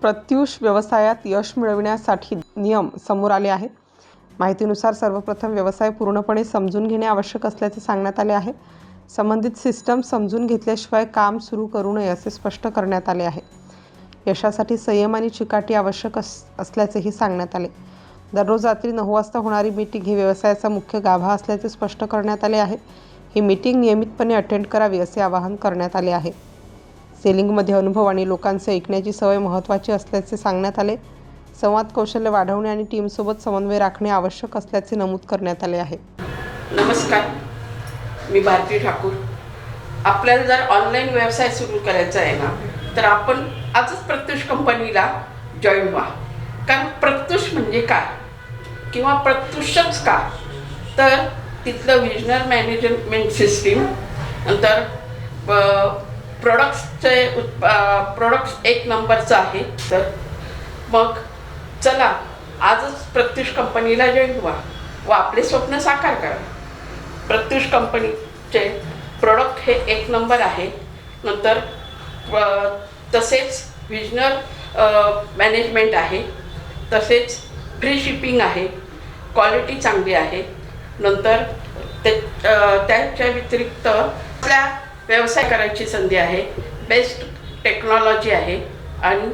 प्रत्यूष व्यवसायात यश मिळविण्यासाठी नियम समोर आले आहेत. माहितीनुसार सर्वप्रथम व्यवसाय पूर्णपणे समजून घेणे आवश्यक असल्याचे सांगण्यात आले आहे. संबंधित सिस्टम समजून घेतल्याशिवाय काम सुरू करू नये असे स्पष्ट करण्यात आले आहे. यशासाठी संयम आणि चिकाटी आवश्यक असल्याचेही सांगण्यात आले. दररोज रात्री 9 वाजता होणारी मीटिंग ही व्यवसायाचा मुख्य गाभा असल्याचे स्पष्ट करण्यात आले आहे. ही मीटिंग नियमितपणे अटेंड करावी असे आवाहन करण्यात आले आहे. सेलिंगमध्ये अनुभव आणि लोकांचे ऐकण्याची सवय महत्त्वाची असल्याचे सांगण्यात आले. संवाद कौशल्य वाढवणे आणि टीमसोबत समन्वय राखणे आवश्यक असल्याचे नमूद करण्यात आले आहे. नमस्कार, मी भारती ठाकूर. आपल्याला जर ऑनलाईन व्यवसाय सुरू करायचा आहे ना, तर आपण आजच प्रत्यूष कंपनीला जॉईन व्हा. कारण प्रत्यूष म्हणजे काय किंवा प्रत्यूषच का, तर तिथलं व्हिजनर मॅनेजमेंट सिस्टीम, नंतर प्रोडक्ट्स एक नंबरचं आहे. तर मग चला आजच प्रत्यूष कंपनीला जॉईन व्हा व आपले स्वप्न साकार करा. प्रत्यूष कंपनीचे प्रोडक्ट हे एक नंबर आहे. नंतर तसेच व्हिजनर मॅनेजमेंट आहे, तसेच फ्री शिपिंग आहे, क्वालिटी चांगली आहे. नंतर त्याच्या व्यतिरिक्त आपल्या व्यवसाय करायची संधी आहे, बेस्ट टेक्नॉलॉजी आहे आणि